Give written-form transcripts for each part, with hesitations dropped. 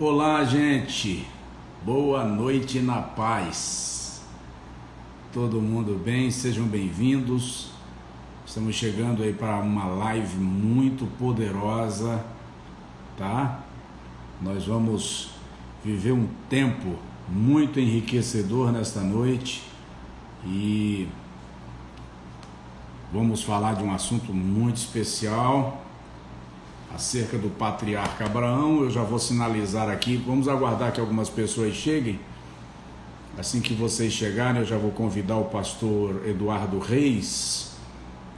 Olá, gente. Boa noite na paz. Todo mundo bem? Sejam bem-vindos. Estamos chegando aí para uma live muito poderosa, tá? Nós vamos viver um tempo muito enriquecedor nesta noite e vamos falar de um assunto muito especial acerca do patriarca Abraão. Eu já vou sinalizar aqui, vamos aguardar que algumas pessoas cheguem. Assim que vocês chegarem, eu já vou convidar o pastor Eduardo Reis,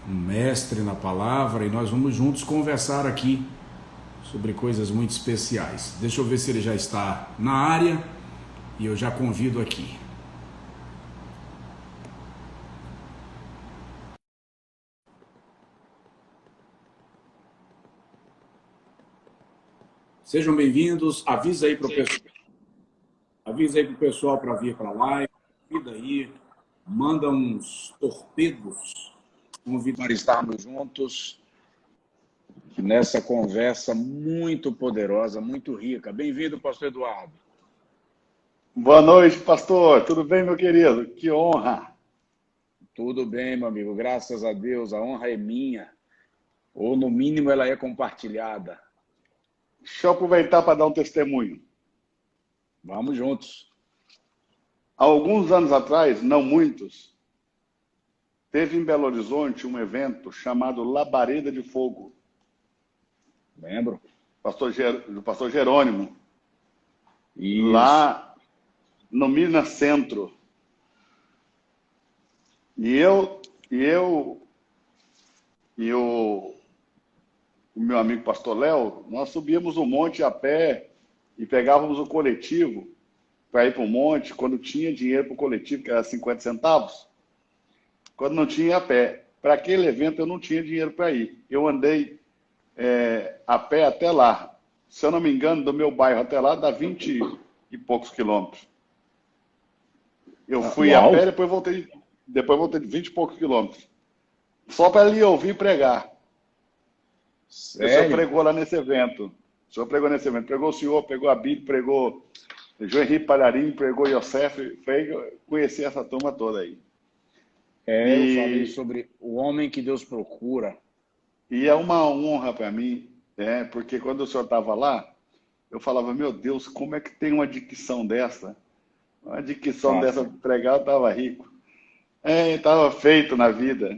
um mestre na palavra, e nós vamos juntos conversar aqui sobre coisas muito especiais. Deixa eu ver se ele já está na área e eu já convido aqui. Sejam bem-vindos. Avisa aí pro pessoal para vir para a live. Convida aí, manda uns torpedos. Convido para estarmos juntos nessa conversa muito poderosa, muito rica. Bem-vindo, pastor Eduardo. Boa noite, pastor. Tudo bem, meu querido? Que honra. Tudo bem, meu amigo. Graças a Deus, a honra é minha. Ou, no mínimo, ela é compartilhada. Deixa eu aproveitar para dar um testemunho. Vamos juntos. Há alguns anos atrás, não muitos, teve em Belo Horizonte um evento chamado Labareda de Fogo. Lembro. Do pastor Jerônimo. Isso. Lá no Minas Centro. E o meu amigo pastor Léo, nós subíamos o monte a pé e pegávamos o coletivo para ir para o monte, quando tinha dinheiro para o coletivo, que era 50 centavos. Quando não tinha, a pé. Para aquele evento eu não tinha dinheiro para ir. Eu andei a pé até lá. Se eu não me engano, do meu bairro até lá dá 20 e poucos quilômetros. Eu fui a pé, depois voltei de 20 e poucos quilômetros. Só para ali ouvir pregar. Sério? O senhor pregou lá nesse evento. Pregou o senhor, pregou a Bíblia, pregou João Henrique Palharim, pregou Yosef. Conheci essa turma toda aí. Eu falei sobre o homem que Deus procura. E é uma honra para mim, porque quando o senhor estava lá, eu falava, meu Deus, como é que tem uma dicção dessa? Uma dicção dessa para pregar, eu estava rico. Estava feito na vida.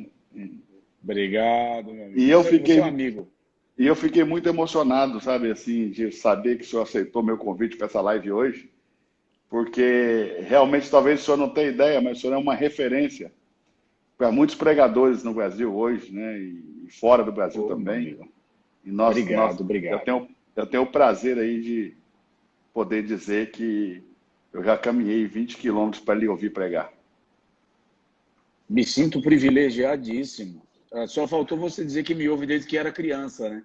Obrigado, meu amigo. E eu Você é um amigo. E eu fiquei muito emocionado, sabe, assim, de saber que o senhor aceitou meu convite para essa live hoje, porque realmente talvez o senhor não tenha ideia, mas o senhor é uma referência para muitos pregadores no Brasil hoje, né, e fora do Brasil também. E Obrigado. Eu tenho o prazer aí de poder dizer que eu já caminhei 20 quilômetros para lhe ouvir pregar. Me sinto privilegiadíssimo. Só faltou você dizer que me ouve desde que era criança, né?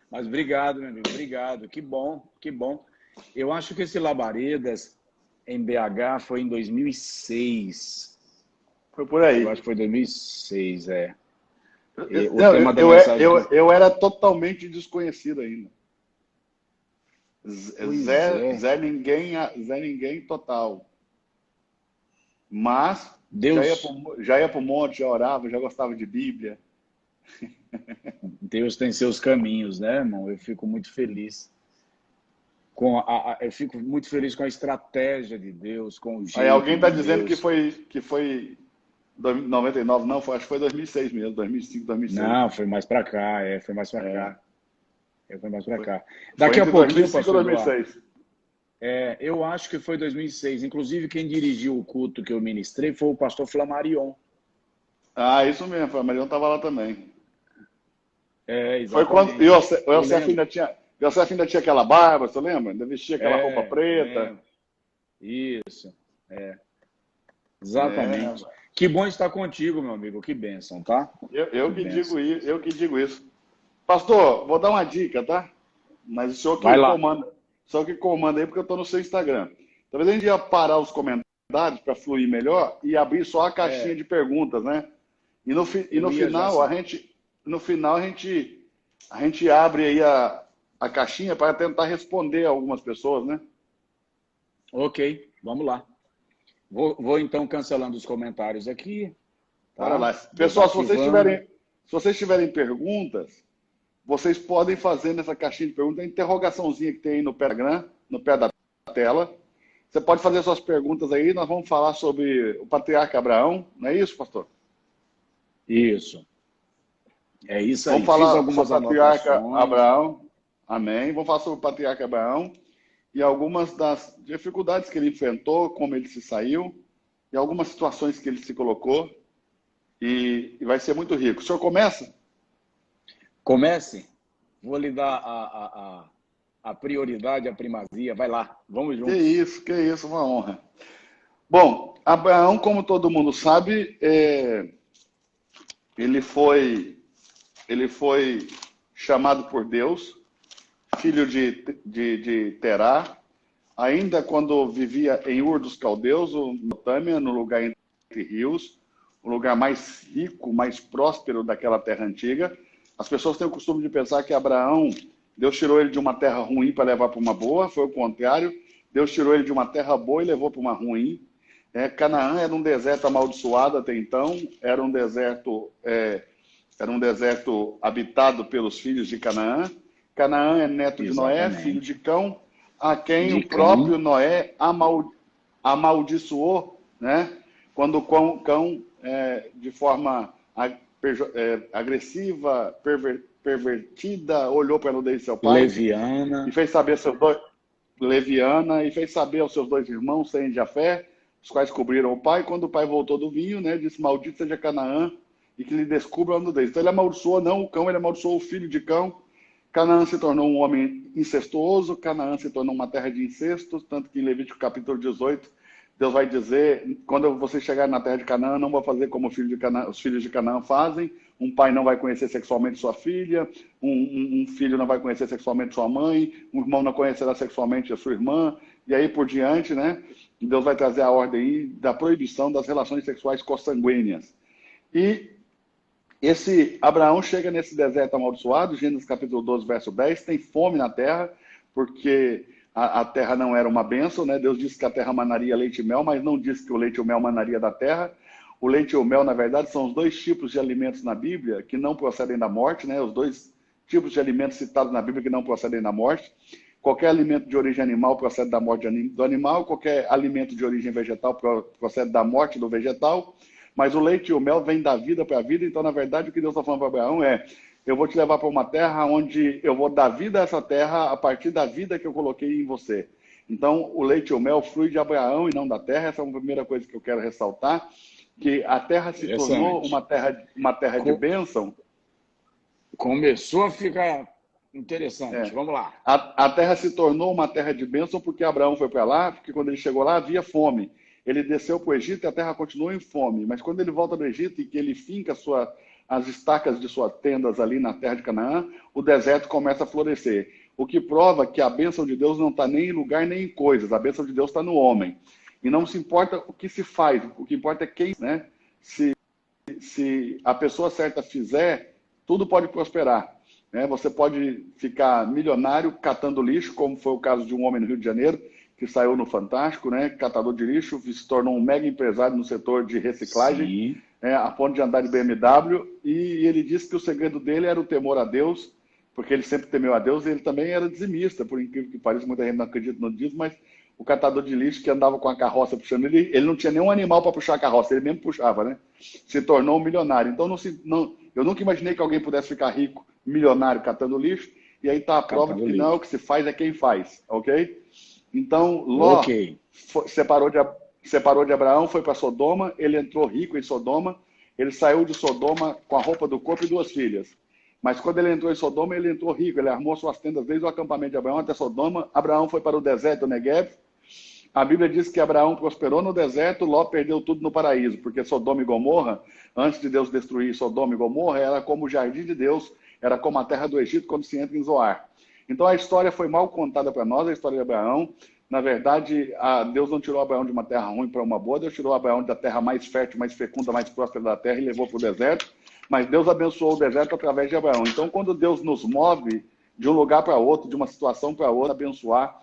Mas obrigado, meu amigo, obrigado. Que bom, que bom. Eu acho que esse Labaredas em BH foi em 2006. Foi por aí. Eu acho que foi 2006, Eu era totalmente desconhecido ainda. Zé ninguém total. Mas Deus, já ia para o monte, já orava, já gostava de Bíblia. Deus tem seus caminhos, né, irmão? Eu fico muito feliz. Eu fico muito feliz com a estratégia de Deus, com o jeito. Aí alguém está dizendo Deus. que foi 99, não, acho que foi 2006 mesmo, 2005, 2006. Não, foi mais para cá, foi mais para cá. Foi mais para cá. Daqui a pouquinho, 2005 ou 2006. Eu acho que foi 2006. Inclusive, quem dirigiu o culto que eu ministrei foi o pastor Flamarion. Ah, isso mesmo, o Flamarion estava lá também. Exatamente. Foi quando o Yosef ainda tinha aquela barba, você lembra? Ainda vestia aquela roupa preta. Isso, exatamente. Que bom estar contigo, meu amigo. Que bênção, tá? Eu que digo isso. Pastor, vou dar uma dica, tá? Mas o senhor que comanda aí, porque eu estou no seu Instagram. Talvez a gente ia parar os comentários para fluir melhor e abrir só a caixinha de perguntas, né? E no final a gente abre aí a caixinha para tentar responder a algumas pessoas, né? Ok, vamos lá. Vou então cancelando os comentários aqui. Tá? Bora lá. Pessoal, se Desativando. vocês tiverem perguntas, vocês podem fazer nessa caixinha de perguntas a interrogaçãozinha que tem aí no pé da tela. Você pode fazer suas perguntas aí, nós vamos falar sobre o patriarca Abraão, não é isso, pastor? Isso. É isso aí. Vamos falar Fiz sobre algumas o patriarca anotações. Abraão, amém. Vamos falar sobre o patriarca Abraão e algumas das dificuldades que ele enfrentou, como ele se saiu, e algumas situações que ele se colocou, e vai ser muito rico. O senhor começa? Comece. Vou lhe dar a prioridade, a primazia. Vai lá, vamos juntos. Que isso, uma honra. Bom, Abraão, como todo mundo sabe, ele foi chamado por Deus, filho de Terá, ainda quando vivia em Ur dos Caldeus, Mesopotâmia, no lugar entre rios, o lugar mais rico, mais próspero daquela terra antiga. As pessoas têm o costume de pensar que Abraão, Deus tirou ele de uma terra ruim para levar para uma boa, foi o contrário. Deus tirou ele de uma terra boa e levou para uma ruim. Canaã era um deserto amaldiçoado até então, era um deserto habitado pelos filhos de Canaã. Canaã é neto de Noé, filho de Cão, a quem o próprio Noé amaldiçoou, né? Quando o Cão, de forma agressiva, pervertida, olhou para a nudez de seu pai. Leviana. E fez saber leviana, e fez saber aos seus dois irmãos, Sem e Jafé, os quais cobriram o pai. Quando o pai voltou do vinho, né, disse: maldito seja Canaã, e que lhe descubra a nudez. Então ele amaldiçoou não o Cão, ele amaldiçoou o filho de Cão. Canaã se tornou um homem incestuoso, Canaã se tornou uma terra de incestos, tanto que em Levítico capítulo 18, Deus vai dizer: quando você chegar na terra de Canaã, não vou fazer como os filhos de Canaã fazem. Um pai não vai conhecer sexualmente sua filha, um filho não vai conhecer sexualmente sua mãe, um irmão não conhecerá sexualmente a sua irmã, e aí por diante, né? Deus vai trazer a ordem aí da proibição das relações sexuais consanguíneas. E esse Abraão chega nesse deserto amaldiçoado, Gênesis capítulo 12, verso 10, tem fome na terra, porque a terra não era uma bênção, né? Deus disse que a terra manaria leite e mel, mas não disse que o leite e o mel manaria da terra. O leite e o mel, na verdade, são os dois tipos de alimentos na Bíblia que não procedem da morte, né? Os dois tipos de alimentos citados na Bíblia que não procedem da morte. Qualquer alimento de origem animal procede da morte do animal, qualquer alimento de origem vegetal procede da morte do vegetal, mas o leite e o mel vêm da vida para a vida. Então, na verdade, o que Deus está falando para Abraão é: eu vou te levar para uma terra onde eu vou dar vida a essa terra a partir da vida que eu coloquei em você. Então, o leite e o mel flui de Abraão e não da terra. Essa é a primeira coisa que eu quero ressaltar, que a terra se tornou uma terra de bênção. Começou a ficar interessante. Vamos lá. A terra se tornou uma terra de bênção porque Abraão foi para lá, porque quando ele chegou lá havia fome. Ele desceu para o Egito e a terra continuou em fome. Mas quando ele volta do Egito e que ele finca as estacas de suas tendas ali na terra de Canaã, o deserto começa a florescer. O que prova que a bênção de Deus não está nem em lugar nem em coisas. A bênção de Deus está no homem. E não se importa o que se faz, o que importa é quem, né? Se a pessoa certa fizer, tudo pode prosperar. Né? Você pode ficar milionário catando lixo, como foi o caso de um homem no Rio de Janeiro, que saiu no Fantástico, né? Catador de lixo, se tornou um mega empresário no setor de reciclagem, a ponto de andar de BMW, e ele disse que o segredo dele era o temor a Deus, porque ele sempre temeu a Deus, e ele também era dizimista, por incrível que pareça, muita gente não acredita no dízimo, mas o catador de lixo que andava com a carroça puxando ele não tinha nenhum animal para puxar a carroça, ele mesmo puxava, né? Se tornou um milionário. Então, eu nunca imaginei que alguém pudesse ficar rico, milionário, catando lixo, e aí está a prova de que não, o que se faz é quem faz, ok? Então, Ló separou de Abraão, foi para Sodoma, ele entrou rico em Sodoma, ele saiu de Sodoma com a roupa do corpo e 2 filhas. Mas quando ele entrou em Sodoma, ele entrou rico, ele armou suas tendas desde o acampamento de Abraão até Sodoma. Abraão foi para o deserto do Negueb. A Bíblia diz que Abraão prosperou no deserto, Ló perdeu tudo no paraíso, porque Sodoma e Gomorra, antes de Deus destruir Sodoma e Gomorra, era como o jardim de Deus, era como a terra do Egito quando se entra em Zoar. Então a história foi mal contada para nós, a história de Abraão. Na verdade, Deus não tirou Abraão de uma terra ruim para uma boa, Deus tirou Abraão da terra mais fértil, mais fecunda, mais próspera da terra e levou para o deserto. Mas Deus abençoou o deserto através de Abraão. Então, quando Deus nos move de um lugar para outro, de uma situação para outra, abençoar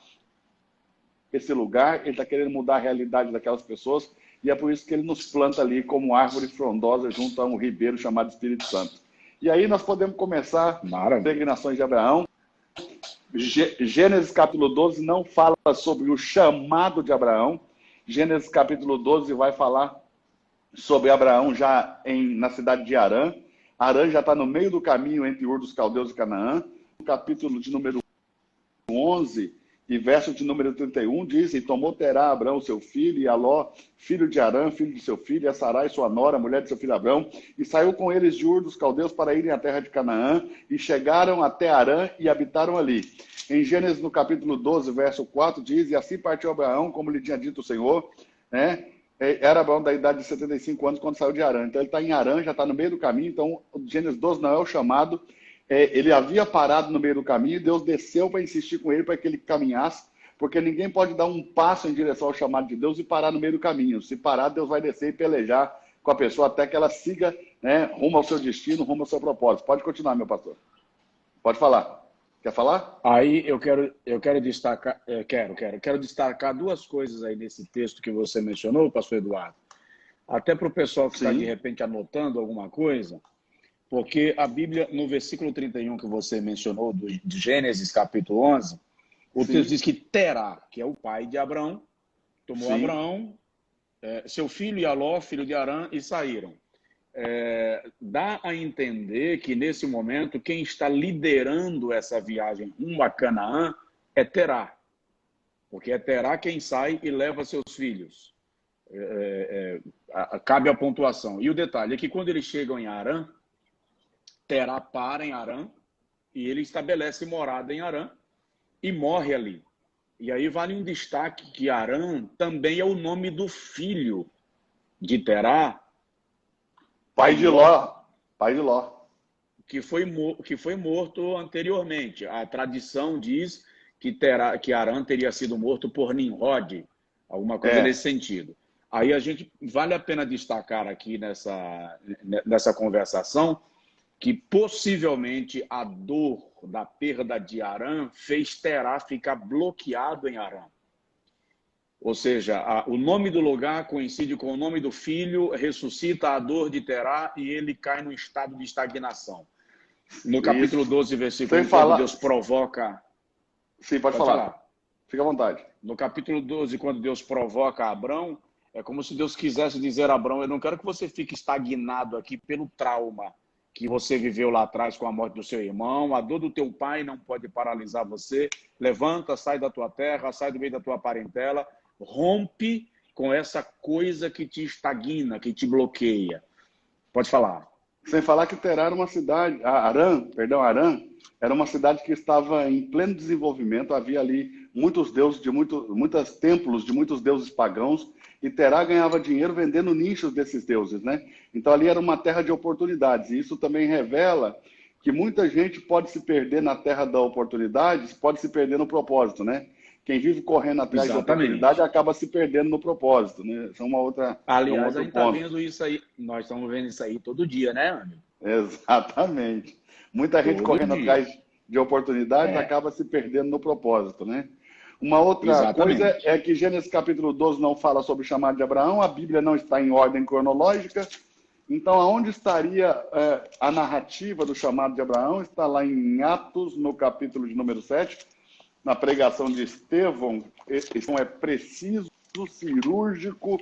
esse lugar. Ele está querendo mudar a realidade daquelas pessoas, e é por isso que ele nos planta ali como árvore frondosa junto a um ribeiro chamado Espírito Santo. E aí nós podemos começar as peregrinações de Abraão. Gênesis capítulo 12 não fala sobre o chamado de Abraão. Gênesis capítulo 12 vai falar sobre Abraão já na cidade de Harã. Harã já está no meio do caminho entre Ur dos Caldeus e Canaã. No capítulo de número 11 e verso de número 31 diz: e tomou Terá Abraão seu filho, e Aló, filho de Harã, filho de seu filho, e a Sarai sua nora, mulher de seu filho Abraão, e saiu com eles de Ur dos Caldeus para irem à terra de Canaã, e chegaram até Harã e habitaram ali. Em Gênesis, no capítulo 12, verso 4, diz: e assim partiu Abraão, como lhe tinha dito o Senhor, né? Era Abraão da idade de 75 anos quando saiu de Harã. Então ele está em Harã, já está no meio do caminho. Então o Gênesis 12 não é o chamado. Ele havia parado no meio do caminho, Deus desceu para insistir com ele para que ele caminhasse, porque ninguém pode dar um passo em direção ao chamado de Deus e parar no meio do caminho. Se parar, Deus vai descer e pelejar com a pessoa até que ela siga, né, rumo ao seu destino, rumo ao seu propósito. Pode continuar, meu pastor. Pode falar. Quer falar? Aí eu quero destacar, quero destacar duas coisas aí nesse texto que você mencionou, pastor Eduardo. Até para o pessoal que está de repente anotando alguma coisa, porque a Bíblia, no versículo 31 que você mencionou, de Gênesis capítulo 11, o texto diz que Terá, que é o pai de Abraão, tomou Abraão, seu filho e Aló, filho de Harã, e saíram. Dá a entender que, nesse momento, quem está liderando essa viagem rumo a Canaã é Terá. Porque é Terá quem sai e leva seus filhos. Cabe a pontuação. E o detalhe é que, quando eles chegam em Harã, Terá para em Harã e ele estabelece morada em Harã e morre ali. E aí vale um destaque que Harã também é o nome do filho de Terá, pai de Ló, que foi morto anteriormente. A tradição diz que Harã teria sido morto por Nimrod, alguma coisa nesse sentido. Aí vale a pena destacar aqui nessa conversação que possivelmente a dor da perda de Harã fez Terá ficar bloqueado em Harã. Ou seja, o nome do lugar coincide com o nome do filho, ressuscita a dor de Terá e ele cai num estado de estagnação. No capítulo 12, versículo 1, quando Deus provoca... Sim, pode falar. Fica à vontade. No capítulo 12, quando Deus provoca Abrão, é como se Deus quisesse dizer a Abrão: eu não quero que você fique estagnado aqui pelo trauma que você viveu lá atrás com a morte do seu irmão, a dor do teu pai não pode paralisar você. Levanta, sai da tua terra, sai do meio da tua parentela, rompe com essa coisa que te estagna, que te bloqueia. Pode falar. Sem falar que Terá era uma cidade, Harã era uma cidade que estava em pleno desenvolvimento, havia ali muitos deuses, muitos templos de muitos deuses pagãos, e Terá ganhava dinheiro vendendo nichos desses deuses, né? Então ali era uma terra de oportunidades, e isso também revela que muita gente pode se perder na terra da oportunidade, pode se perder no propósito, né? Quem vive correndo atrás da oportunidade acaba se perdendo no propósito, né? Isso é uma outra. Aliás, a gente está vendo isso aí, nós estamos vendo isso aí todo dia, né, amigo? Exatamente. Muita gente correndo atrás de oportunidades acaba se perdendo no propósito, né? Uma outra coisa é que Gênesis capítulo 12 não fala sobre o chamado de Abraão, a Bíblia não está em ordem cronológica. Então, aonde estaria a narrativa do chamado de Abraão? Está lá em Atos, no capítulo de número 7, na pregação de Estevão. Então, é preciso, cirúrgico,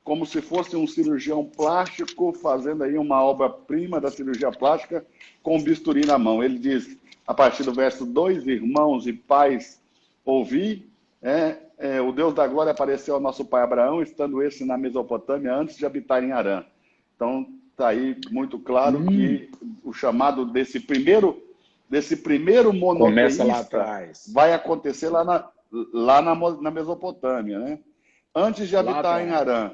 como se fosse um cirurgião plástico fazendo aí uma obra-prima da cirurgia plástica com um bisturi na mão. Ele diz, a partir do verso 2, irmãos e pais, ouvi, o Deus da glória apareceu ao nosso pai Abraão, estando esse na Mesopotâmia, antes de habitar em Harã. Então, está aí muito claro que o chamado desse primeiro monoteísta vai acontecer lá na Mesopotâmia, né? Antes de habitar em Harã.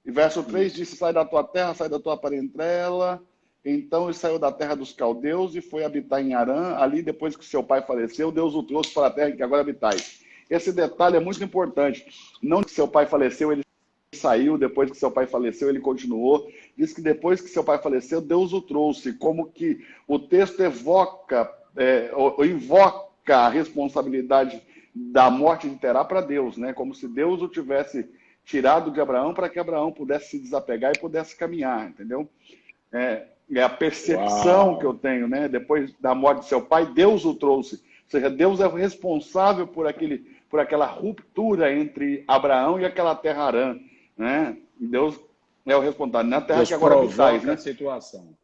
E verso 3 diz, sai da tua terra, sai da tua parentela. Então ele saiu da terra dos caldeus e foi habitar em Harã. Ali, depois que seu pai faleceu, Deus o trouxe para a terra em que agora habitais. Esse detalhe é muito importante. Não que seu pai faleceu, ele saiu, depois que seu pai faleceu, ele continuou. Diz que depois que seu pai faleceu, Deus o trouxe. Como que o texto evoca ou invoca a responsabilidade da morte de Terá para Deus, né? Como se Deus o tivesse tirado de Abraão para que Abraão pudesse se desapegar e pudesse caminhar, entendeu? É a percepção que eu Uau! tenho, né? Depois da morte de seu pai, Deus o trouxe. Ou seja, Deus é o responsável por aquela ruptura entre Abraão e aquela terra Harã, né? Deus é o responsável. Na terra Deus que agora habitais, provoca a né? situação.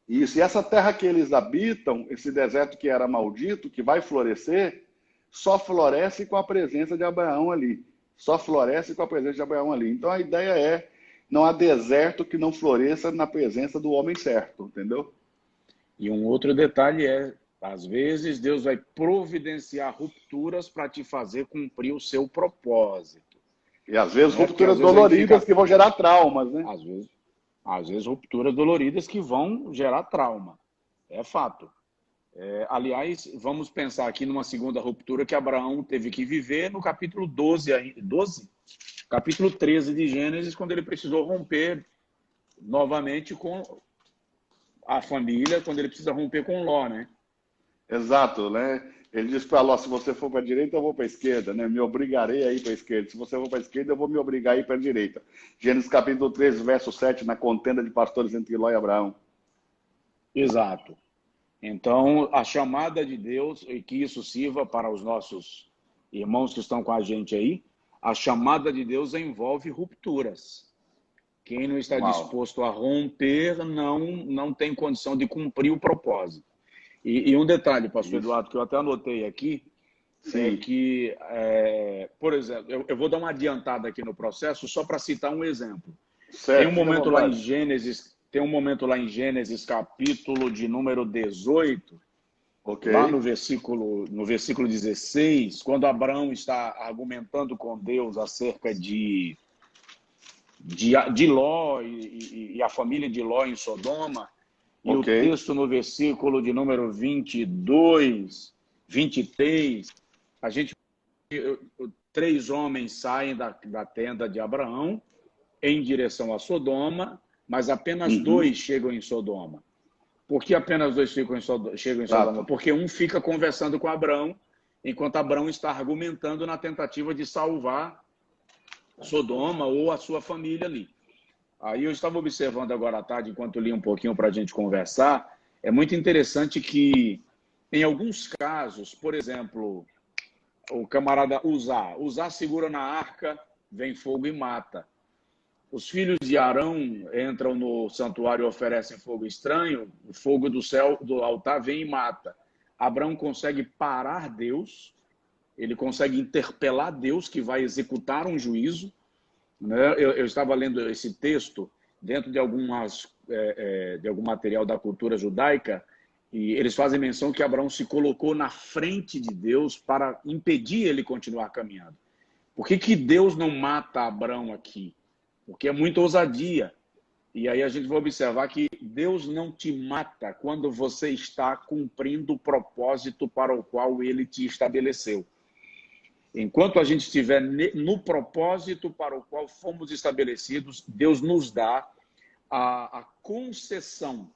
Isso. E essa terra que eles habitam, esse deserto que era maldito, que vai florescer, só floresce com a presença de Abraão ali. Só floresce com a presença de Abraão ali. Então a ideia é, não há deserto que não floresça na presença do homem certo, entendeu? E um outro detalhe é, às vezes, Deus vai providenciar rupturas para te fazer cumprir o seu propósito. E às vezes Né? Porque rupturas às vezes a gente doloridas fica, que vão gerar traumas, né? às vezes, rupturas doloridas que vão gerar trauma. É fato. Aliás, vamos pensar aqui numa segunda ruptura que Abraão teve que viver no capítulo 12? Capítulo 13 de Gênesis, quando ele precisou romper novamente com a família, quando ele precisa romper com Ló, né? Exato, né? Ele diz para Ló, se você for para a direita, eu vou para a esquerda, né? Me obrigarei a ir para a esquerda. Se você for para a esquerda, eu vou me obrigar a ir para a direita. Gênesis capítulo 13, verso 7, na contenda de pastores entre Ló e Abraão. Exato. Então, a chamada de Deus, e que isso sirva para os nossos irmãos que estão com a gente aí, a chamada de Deus envolve rupturas. Quem não está Uau. disposto a romper não tem condição de cumprir o propósito. E um detalhe, pastor Eduardo, que eu até anotei aqui, Sim. que, por exemplo, eu vou dar uma adiantada aqui no processo só para citar um exemplo. Certo, Tem um momento lá em Gênesis, capítulo de número 18, ok. lá no versículo 16, quando Abraão está argumentando com Deus acerca de Ló e a família de Ló em Sodoma, e o texto no versículo de número 22, 23, a gente 3 homens saem da tenda de Abraão em direção a Sodoma, mas apenas 2 chegam em Sodoma. Por que apenas 2 chegam em Sodoma? Porque um fica conversando com Abraão, enquanto Abraão está argumentando na tentativa de salvar Sodoma ou a sua família ali. Aí eu estava observando agora à tarde, enquanto li um pouquinho para a gente conversar, é muito interessante que, em alguns casos, por exemplo, o camarada Uzá segura na arca, vem fogo e mata. Os filhos de Arão entram no santuário e oferecem fogo estranho, o fogo do céu, do altar, vem e mata. Abraão consegue parar Deus, ele consegue interpelar Deus, que vai executar um juízo. Né? Eu estava lendo esse texto dentro de algum material da cultura judaica, e eles fazem menção que Abraão se colocou na frente de Deus para impedir ele continuar caminhando. Por que Deus não mata Abraão aqui? Porque é muita ousadia. E aí a gente vai observar que Deus não te mata quando você está cumprindo o propósito para o qual ele te estabeleceu. Enquanto a gente estiver no propósito para o qual fomos estabelecidos, Deus nos dá a concessão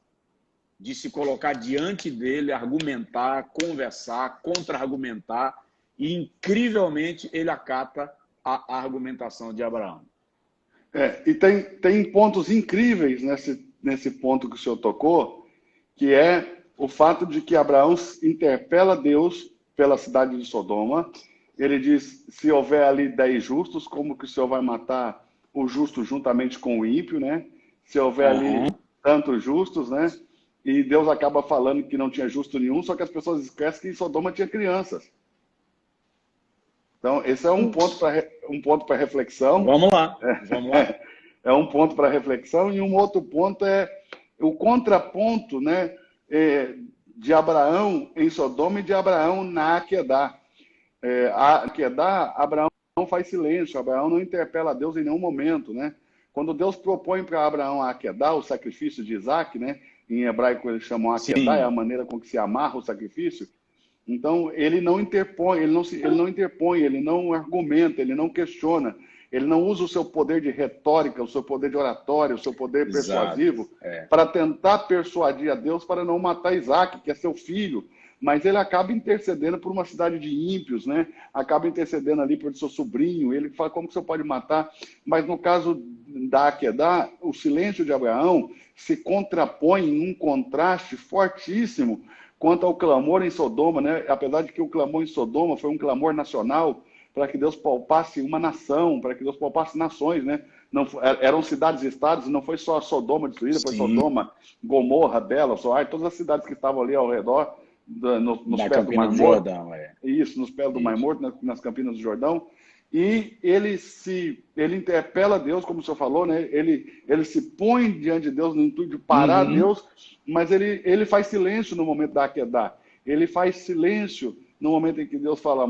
de se colocar diante dele, argumentar, conversar, contra-argumentar, e incrivelmente ele acata a argumentação de Abraão. E tem pontos incríveis nesse ponto que o senhor tocou, que é o fato de que Abraão interpela Deus pela cidade de Sodoma. Ele diz, se houver ali 10 justos, como que o senhor vai matar o justo juntamente com o ímpio, né? Se houver ali tantos justos, né? E Deus acaba falando que não tinha justo nenhum, só que as pessoas esquecem que em Sodoma tinha crianças. Então, esse é um ponto para reflexão. Vamos lá. É um ponto para reflexão. E um outro ponto é o contraponto, né, de Abraão em Sodoma e de Abraão na Aquedá. A Aquedá, Abraão faz silêncio, Abraão não interpela a Deus em nenhum momento, né? Quando Deus propõe para Abraão a Aquedá, o sacrifício de Isaac, né? Em hebraico eles chamam Aquedá, é a maneira com que se amarra o sacrifício. Então, ele não interpõe, ele não argumenta, ele não questiona, ele não usa o seu poder de retórica, o seu poder de oratória, o seu poder persuasivo para tentar persuadir a Deus para não matar Isaac, que é seu filho, mas ele acaba intercedendo por uma cidade de ímpios, né? Acaba intercedendo ali por seu sobrinho, ele fala como que você pode matar, mas no caso da Aquedá, o silêncio de Abraão se contrapõe em um contraste fortíssimo quanto ao clamor em Sodoma, né? Apesar de que o clamor em Sodoma foi um clamor nacional para que Deus poupasse uma nação, para que Deus poupasse nações, né? Não, eram cidades-estados, não foi só Sodoma destruída, foi Sim. Sodoma, Gomorra, Bela, Zoar, todas as cidades que estavam ali ao redor, nos Da pés do Campina Mar do Morto. Jordão, é. Isso, nos pés do Mar Isso. Morto, nas Campinas do Jordão. E ele interpela Deus, como o senhor falou, né? Ele se põe diante de Deus no intuito de parar Uhum. Deus, mas ele faz silêncio no momento da Aquedá. Ele faz silêncio no momento em que Deus fala,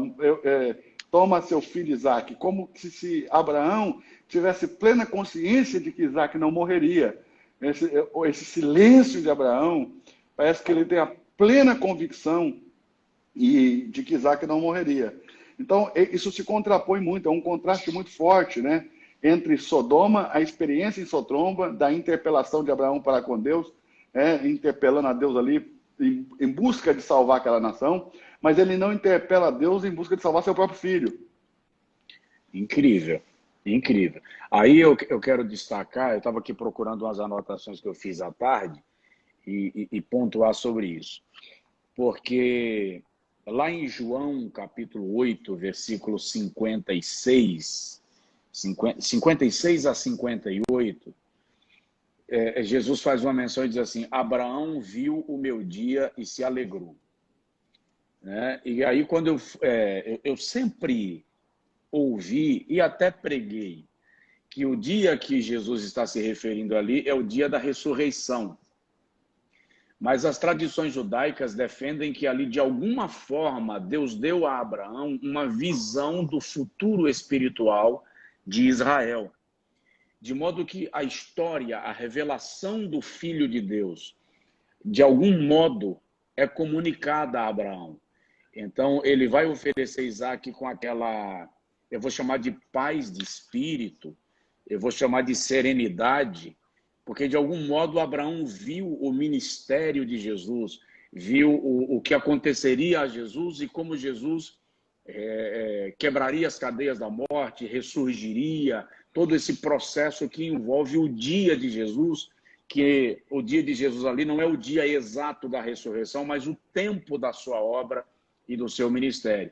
toma seu filho Isaque, como se Abraão tivesse plena consciência de que Isaque não morreria. Esse silêncio de Abraão, parece que ele tem a plena convicção de que Isaque não morreria. Então, isso se contrapõe muito, é um contraste muito forte, né? Entre Sodoma, a experiência em Sodoma, da interpelação de Abraão para com Deus, interpelando a Deus ali em busca de salvar aquela nação, mas ele não interpela a Deus em busca de salvar seu próprio filho. Incrível, incrível. Aí eu quero destacar, eu estava aqui procurando umas anotações que eu fiz à tarde e pontuar sobre isso. Porque lá em João, capítulo 8, versículo 56 a 58, Jesus faz uma menção e diz assim, Abraão viu o meu dia e se alegrou. Né? E aí, quando eu sempre ouvi e até preguei que o dia que Jesus está se referindo ali é o dia da ressurreição. Mas as tradições judaicas defendem que ali, de alguma forma, Deus deu a Abraão uma visão do futuro espiritual de Israel. De modo que a história, a revelação do Filho de Deus, de algum modo, é comunicada a Abraão. Então, ele vai oferecer Isaque com aquela, eu vou chamar de paz de espírito, eu vou chamar de serenidade, porque, de algum modo, Abraão viu o ministério de Jesus, viu o que aconteceria a Jesus e como Jesus quebraria as cadeias da morte, ressurgiria, todo esse processo que envolve o dia de Jesus, que o dia de Jesus ali não é o dia exato da ressurreição, mas o tempo da sua obra e do seu ministério.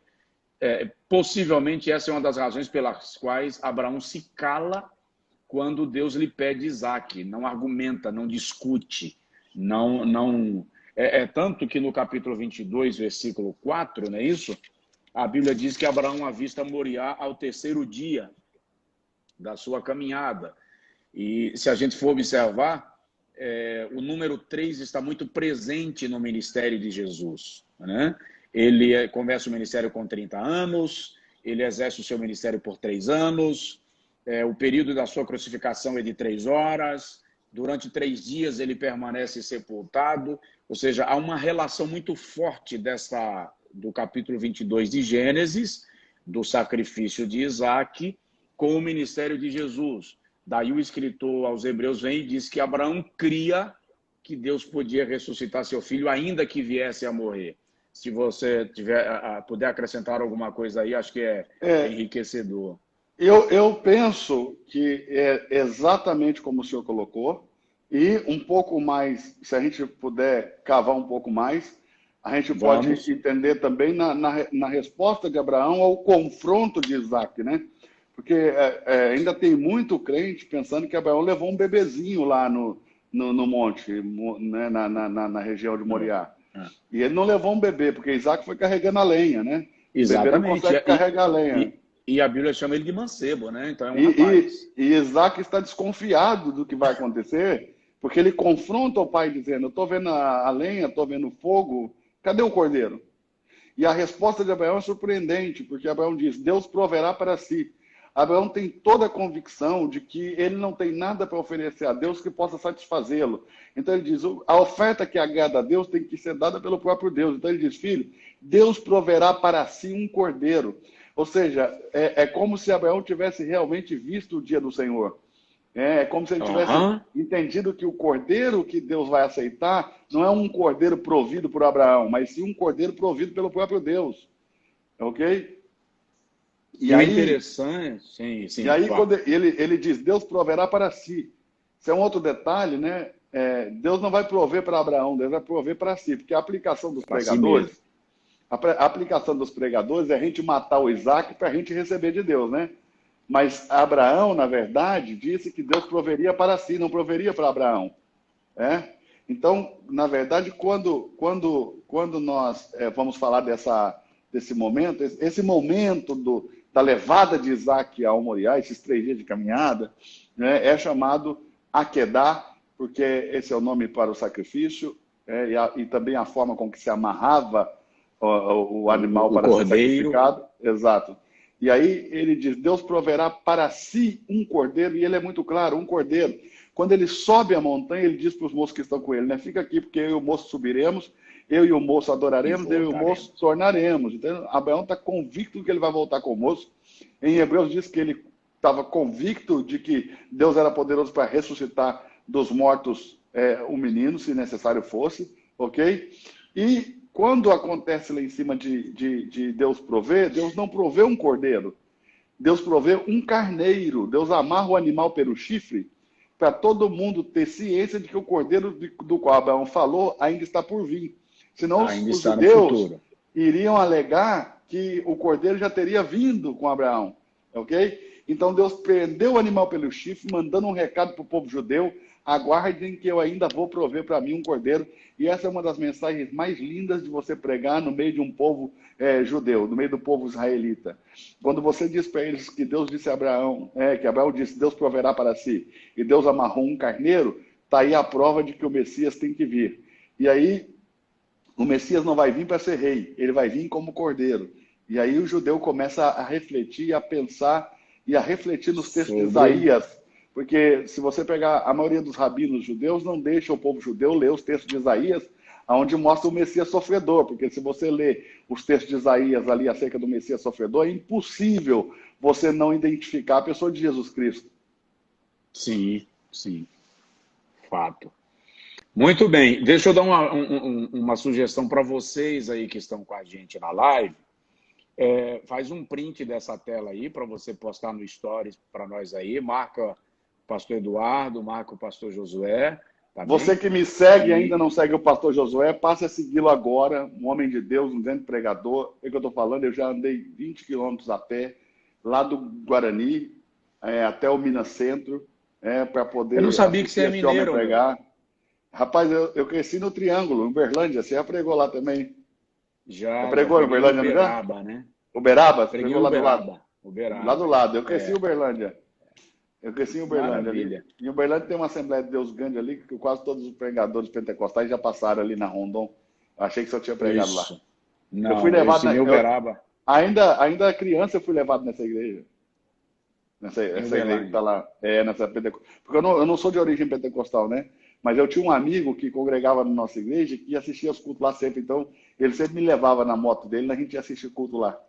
Possivelmente essa é uma das razões pelas quais Abraão se cala quando Deus lhe pede Isaque, não argumenta, não discute, não tanto que no capítulo 22, versículo 4, não é isso? A Bíblia diz que Abraão avista Moriá ao terceiro dia da sua caminhada. E se a gente for observar, o número 3 está muito presente no ministério de Jesus, né? Ele começa o ministério com 30 anos, ele exerce o seu ministério por 3 anos, o período da sua crucificação é de 3 horas, durante 3 dias ele permanece sepultado, ou seja, há uma relação muito forte do capítulo 22 de Gênesis, do sacrifício de Isaque, com o ministério de Jesus. Daí o escritor aos Hebreus vem e diz que Abraão cria que Deus podia ressuscitar seu filho, ainda que viesse a morrer. Se você puder acrescentar alguma coisa aí, acho que é enriquecedor. Eu penso que é exatamente como o senhor colocou, e um pouco mais, se a gente puder cavar um pouco mais, a gente pode entender também na resposta de Abraão ao confronto de Isaque, né? Porque ainda tem muito crente pensando que Abraão levou um bebezinho lá no monte, né? na região de Moriá. E ele não levou um bebê, porque Isaque foi carregando a lenha, né? Exatamente. O bebê não consegue carregar a lenha. E a Bíblia chama ele de mancebo, né? Então é um rapaz. E Isaque está desconfiado do que vai acontecer, porque ele confronta o pai dizendo, eu estou vendo a lenha, estou vendo o fogo, cadê o cordeiro? E a resposta de Abraão é surpreendente, porque Abraão diz, Deus proverá para si. Abraão tem toda a convicção de que ele não tem nada para oferecer a Deus que possa satisfazê-lo. Então ele diz, a oferta que agrada a Deus tem que ser dada pelo próprio Deus. Então ele diz, filho, Deus proverá para si um cordeiro. Ou seja, é como se Abraão tivesse realmente visto o dia do Senhor. É como se ele tivesse Aham. entendido que o cordeiro que Deus vai aceitar não é um cordeiro provido por Abraão, mas sim um cordeiro provido pelo próprio Deus. Ok? E E o aí, interessante, sim, e sim, aí vá. quando ele diz, Deus proverá para si. Isso é um outro detalhe, né? Deus não vai prover para Abraão, Deus vai prover para si, porque a aplicação dos Para si mesmo. pregadores, a aplicação dos pregadores é a gente matar o Isaac para a gente receber de Deus, né? Mas Abraão, na verdade, disse que Deus proveria para si, não proveria para Abraão. É? Então, na verdade, quando nós vamos falar desse momento, esse momento da levada de Isaac ao Moriá, esses 3 dias de caminhada, né, é chamado Akedá, porque esse é o nome para o sacrifício, e também a forma com que se amarrava o animal O para ser cordeiro. sacrificado. Exato. E aí ele diz, Deus proverá para si um cordeiro, e ele é muito claro, um cordeiro. Quando ele sobe a montanha, ele diz para os moços que estão com ele, né? Fica aqui, porque eu e o moço subiremos, eu e o moço E adoraremos, eu e o moço voltaremos. tornaremos. Então, Abraão está convicto que ele vai voltar com o moço. Em Hebreus diz que ele estava convicto de que Deus era poderoso para ressuscitar dos mortos um menino, se necessário fosse, ok? E quando acontece lá em cima de Deus prover, Deus não provê um cordeiro, Deus provê um carneiro. Deus amarra o animal pelo chifre para todo mundo ter ciência de que o cordeiro do qual Abraão falou ainda está por vir. Senão Ainda os está no judeus futuro. iriam alegar que o cordeiro já teria vindo com Abraão, ok? Então Deus prendeu o animal pelo chifre, mandando um recado para o povo judeu: aguardem que eu ainda vou prover para mim um cordeiro. E essa é uma das mensagens mais lindas de você pregar no meio de um povo judeu, no meio do povo israelita. Quando você diz para eles que Deus disse a Abraão, que Abraão disse, Deus proverá para si, e Deus amarrou um carneiro, está aí a prova de que o Messias tem que vir. E aí, o Messias não vai vir para ser rei, ele vai vir como cordeiro. E aí o judeu começa a refletir, a pensar e a refletir nos textos de Sobre. Isaías. Porque se você pegar a maioria dos rabinos judeus, não deixa o povo judeu ler os textos de Isaías, onde mostra o Messias sofredor. Porque se você lê os textos de Isaías ali acerca do Messias sofredor, é impossível você não identificar a pessoa de Jesus Cristo. Sim, sim. Fato. Muito bem. Deixa eu dar uma sugestão para vocês aí que estão com a gente na live. Faz um print dessa tela aí para você postar no Stories para nós aí. Marca o pastor Eduardo, marca o pastor Josué. Tá Você bem? que me segue e ainda E não segue o pastor Josué, passe a segui-lo agora, um homem de Deus, um grande pregador. É o que eu estou falando, eu já andei 20 quilômetros a pé, lá do Guarani até o Minas Centro, para eu não poder sabia que você assistir é esse homem mineiro, meu. pregar. Rapaz, eu cresci no Triângulo, em Uberlândia. Você já pregou lá também? Já Já pregou em preguei em Uberlândia, não já? Uberaba, né? Uberaba? Você Preguei em pregou lá do lado? Uberaba. Lá do Uberaba. lado. Eu cresci em Uberlândia. Eu cresci em Uberlândia ali. Maravilha. Em Uberlândia tem uma Assembleia de Deus grande ali, que quase todos os pregadores pentecostais já passaram ali na Rondon. Achei que só tinha pregado lá. Isso. Eu fui Não, levado, esse em Uberaba, ainda criança eu fui levado nessa igreja. em Essa igreja que está Uberlândia. lá. Nessa pentecostal. Porque eu não sou de origem pentecostal, né? Mas eu tinha um amigo que congregava na nossa igreja que assistia os cultos lá sempre. Então, ele sempre me levava na moto dele e a gente ia assistir o culto lá.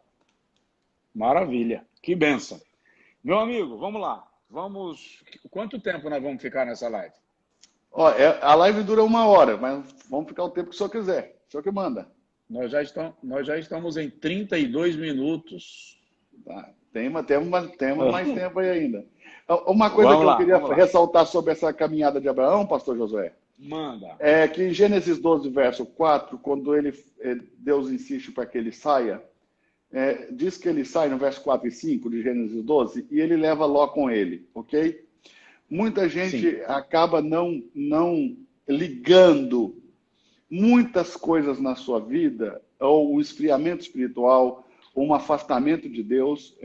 Maravilha. Que bênção. Meu amigo, vamos lá. Vamos. Quanto tempo nós vamos ficar nessa live? Ó, a live dura 1 hora, mas vamos ficar o tempo que o senhor quiser. O senhor que manda. Nós já estamos em 32 minutos. Tá? Temos mais tempo aí ainda. Uma coisa que Vamos eu lá, queria vamos lá. ressaltar sobre essa caminhada de Abraão, pastor Josué, Manda. é que em Gênesis 12, verso 4, quando Deus insiste para que ele saia, diz que ele sai no verso 4 e 5 de Gênesis 12 e ele leva Ló com ele, ok? Muita gente Sim. acaba não ligando muitas coisas na sua vida, ou um esfriamento espiritual, ou um afastamento de Deus,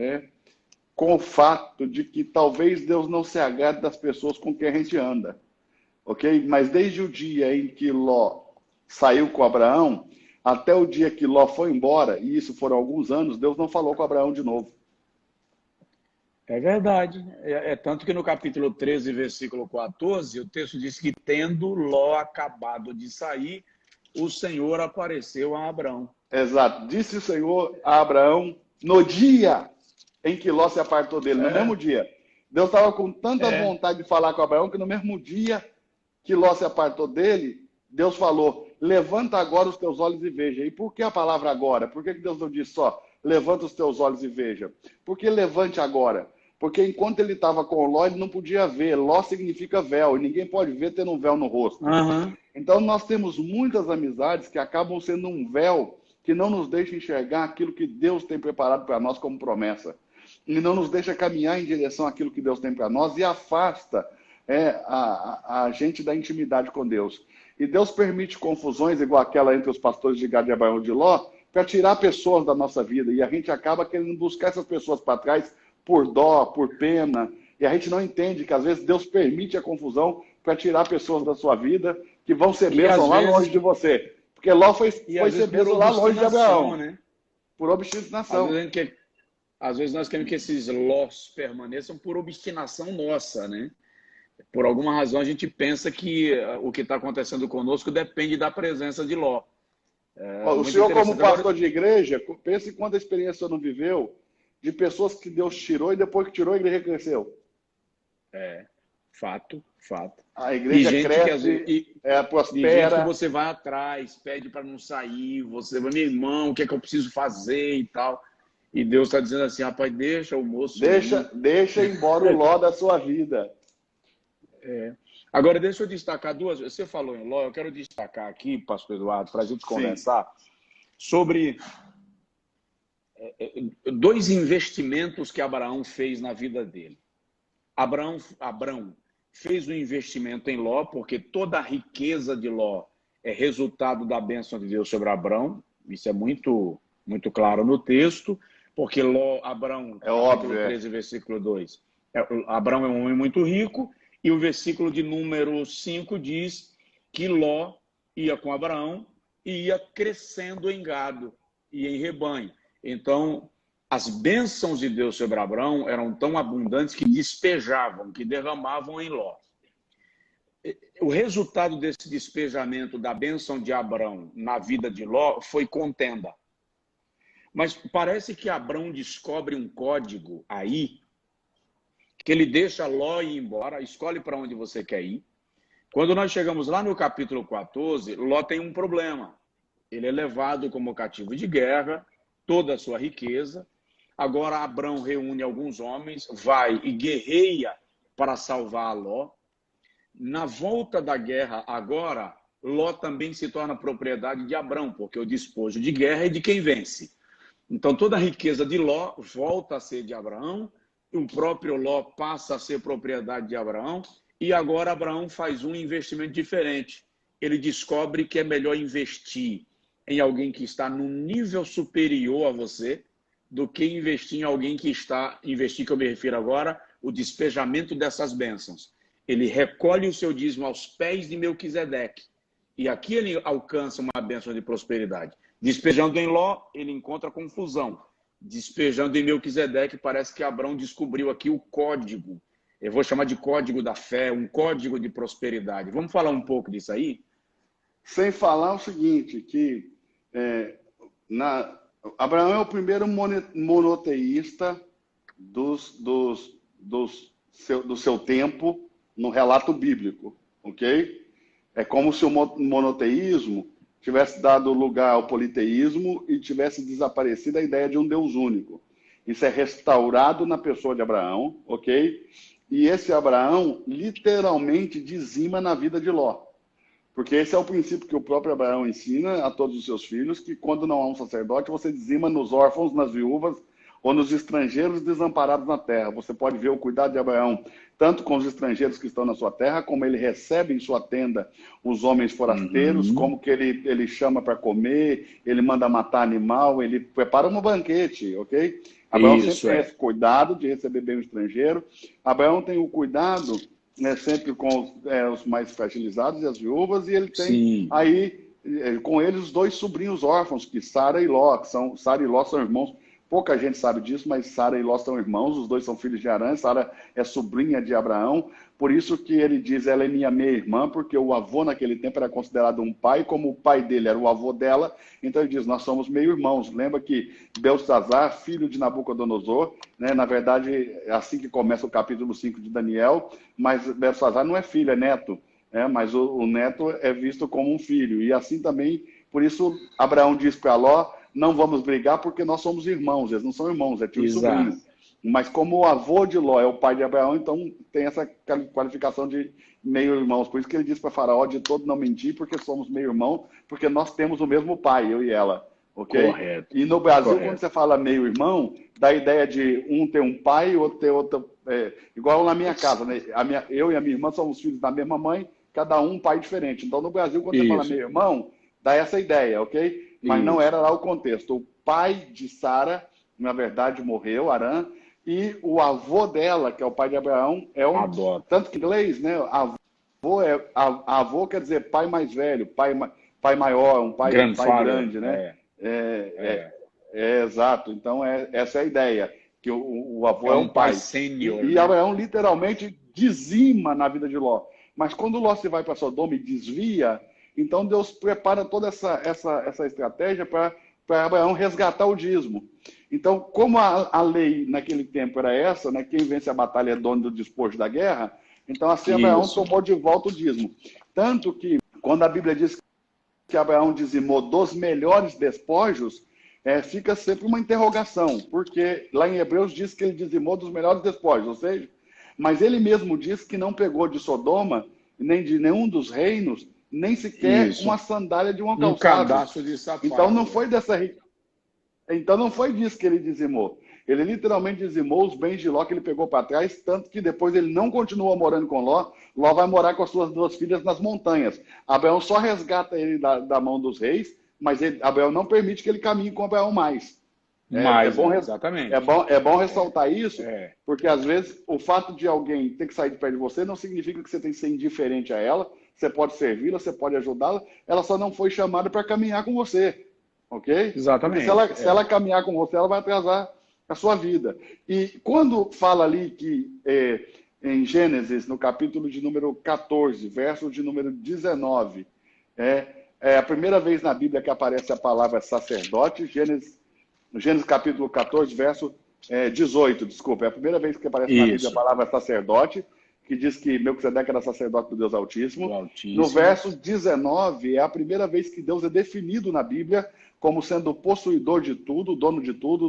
com o fato de que talvez Deus não se agrade das pessoas com quem a gente anda, ok? Mas desde o dia em que Ló saiu com Abraão, até o dia que Ló foi embora, e isso foram alguns anos, Deus não falou com Abraão de novo. É verdade. Tanto que no capítulo 13, versículo 14, o texto diz que, tendo Ló acabado de sair, o Senhor apareceu a Abraão. Exato. Disse o Senhor a Abraão no dia em que Ló se apartou dele, no mesmo dia. Deus estava com tanta É. vontade de falar com Abraão que no mesmo dia que Ló se apartou dele, Deus falou, levanta agora os teus olhos e veja. E por que a palavra agora? Por que Deus não disse só, levanta os teus olhos e veja? Por que levante agora? Porque enquanto ele estava com Ló, ele não podia ver. Ló significa véu, e ninguém pode ver tendo um véu no rosto. Aham. Então nós temos muitas amizades que acabam sendo um véu que não nos deixa enxergar aquilo que Deus tem preparado para nós como promessa. E não nos deixa caminhar em direção àquilo que Deus tem para nós e afasta a gente da intimidade com Deus. E Deus permite confusões igual aquela entre os pastores de Gad e Abraão de Ló para tirar pessoas da nossa vida. E a gente acaba querendo buscar essas pessoas para trás por dó, por pena. E a gente não entende que às vezes Deus permite a confusão para tirar pessoas da sua vida que vão ser bênçãos lá longe de você. Porque Ló foi ser bênção lá longe de Abraão. Né? Por obstinação. Às vezes nós queremos que esses Lós permaneçam por obstinação nossa, né? Por alguma razão a gente pensa que o que está acontecendo conosco depende da presença de Ló. O senhor, como pastor de igreja, pense em quanta experiência o senhor não viveu de pessoas que Deus tirou e depois que tirou a igreja cresceu. Fato. A igreja cresce, prospera. E gente que você vai atrás, pede para não sair, você vai, meu irmão, o que é que eu preciso fazer e tal. E Deus está dizendo assim, rapaz, deixa o moço... Deixa embora o Ló da sua vida. Agora, deixa eu destacar duas... Você falou em Ló, eu quero destacar aqui, pastor Eduardo, para a gente conversar sobre dois investimentos que Abraão fez na vida dele. Abraão fez um investimento em Ló, porque toda a riqueza de Ló é resultado da bênção de Deus sobre Abraão. Isso é muito, muito claro no texto, porque Abraão, óbvio, 13, versículo 2, Abraão é um homem muito rico, e o versículo de número 5 diz que Ló ia com Abraão e ia crescendo em gado e em rebanho. Então, as bênçãos de Deus sobre Abraão eram tão abundantes que despejavam, que derramavam em Ló. O resultado desse despejamento da bênção de Abraão na vida de Ló foi contenda. Mas parece que Abraão descobre um código aí, que ele deixa Ló ir embora, escolhe para onde você quer ir. Quando nós chegamos lá no capítulo 14, Ló tem um problema. Ele é levado como cativo de guerra, toda a sua riqueza. Agora Abraão reúne alguns homens, vai e guerreia para salvar Ló. Na volta da guerra agora, Ló também se torna propriedade de Abraão, porque o despojo de guerra é de quem vence. Então toda a riqueza de Ló volta a ser de Abraão, o próprio Ló passa a ser propriedade de Abraão, e agora Abraão faz um investimento diferente. Ele descobre que é melhor investir em alguém que está num nível superior a você, do que investir em alguém que que eu me refiro agora, o despejamento dessas bênçãos. Ele recolhe o seu dízimo aos pés de Melquisedeque. E aqui ele alcança uma bênção de prosperidade. Despejando em Ló, ele encontra confusão. Despejando em Melquisedeque, parece que Abraão descobriu aqui o código. Eu vou chamar de código da fé, um código de prosperidade. Vamos falar um pouco disso aí? Sem falar o seguinte, que Abraão é o primeiro monoteísta do seu tempo no relato bíblico, ok? É como se o monoteísmo tivesse dado lugar ao politeísmo e tivesse desaparecido a ideia de um Deus único. Isso é restaurado na pessoa de Abraão, ok? E esse Abraão literalmente dizima na vida de Ló. Porque esse é o princípio que o próprio Abraão ensina a todos os seus filhos, que quando não há um sacerdote, você dizima nos órfãos, nas viúvas ou nos estrangeiros desamparados na terra. Você pode ver o cuidado de Abraão, tanto com os estrangeiros que estão na sua terra, como ele recebe em sua tenda os homens forasteiros, como que ele chama para comer, ele manda matar animal, ele prepara um banquete, ok? Abraão sempre tem esse cuidado de receber bem o estrangeiro. Abraão tem o cuidado sempre com os mais fragilizados e as viúvas, e ele tem aí com eles os dois sobrinhos órfãos, que Sara e Ló são irmãos Pouca gente sabe disso, mas Sara e Ló são irmãos, os dois são filhos de Arã, Sara é sobrinha de Abraão, por isso que ele diz, ela é minha meia-irmã, porque o avô naquele tempo era considerado um pai, como o pai dele era o avô dela, então ele diz, nós somos meio-irmãos. Lembra que Beltesazar, filho de Nabucodonosor, né, na verdade, é assim que começa o capítulo 5 de Daniel, mas Beltesazar não é filho, é neto, mas o neto é visto como um filho, e assim também, por isso Abraão diz para Ló, não vamos brigar porque nós somos irmãos. Eles não são irmãos, é tio e sobrinho. Mas como o avô de Ló é o pai de Abraão, então tem essa qualificação de meio-irmãos. Por isso que ele diz para Faraó, de todo não mentir, porque somos meio-irmão, porque nós temos o mesmo pai, eu e ela. Ok? Correto. E no Brasil, Correto. quando você fala meio-irmão, dá a ideia de um ter um pai, outro ter outro... igual na minha casa, né? Eu e a minha irmã somos filhos da mesma mãe, cada um pai diferente. Então, no Brasil, quando você fala meio-irmão, dá essa ideia, ok? Mas não era lá o contexto. O pai de Sara, na verdade, morreu, Arã, e o avô dela, que é o pai de Abraão, é um... Tanto que em inglês, né? Avô quer dizer pai mais velho, pai maior, um pai grande, né? Exato. Então, essa é a ideia, que o avô é um pai. Sênior, e Abraão literalmente dizima na vida de Ló. Mas quando Ló se vai para Sodoma e desvia... Então, Deus prepara toda essa estratégia para Abraão resgatar o dízimo. Então, como a lei naquele tempo era essa, né, quem vence a batalha é dono do despojo da guerra, então assim Abraão tomou de volta o dízimo. Tanto que, quando a Bíblia diz que Abraão dizimou dos melhores despojos, fica sempre uma interrogação, porque lá em Hebreus diz que ele dizimou dos melhores despojos, ou seja, mas ele mesmo diz que não pegou de Sodoma, nem de nenhum dos reinos, nem sequer uma sandália de uma calçada. Um cadastro de sapato. Então não foi disso que ele dizimou. Ele literalmente dizimou os bens de Ló que ele pegou para trás, tanto que depois ele não continua morando com Ló. Ló vai morar com as suas duas filhas nas montanhas. Abraão só resgata ele da mão dos reis, mas Abraão não permite que ele caminhe com Abraão mais. Exatamente. É bom ressaltar isso, porque às vezes o fato de alguém ter que sair de perto de você não significa que você tem que ser indiferente a ela. Você pode servi-la, você pode ajudá-la, ela só não foi chamada para caminhar com você, ok? Exatamente. Porque se ela caminhar com você, ela vai atrasar a sua vida. E quando fala ali que em Gênesis, no capítulo de número 14, verso de número 19, é a primeira vez na Bíblia que aparece a palavra sacerdote, Gênesis capítulo 14, verso 18, desculpa, é a primeira vez que aparece na Bíblia a palavra sacerdote, que diz que Melquisedeque era sacerdote do Deus Altíssimo. No verso 19, é a primeira vez que Deus é definido na Bíblia como sendo o possuidor de tudo, o dono de tudo,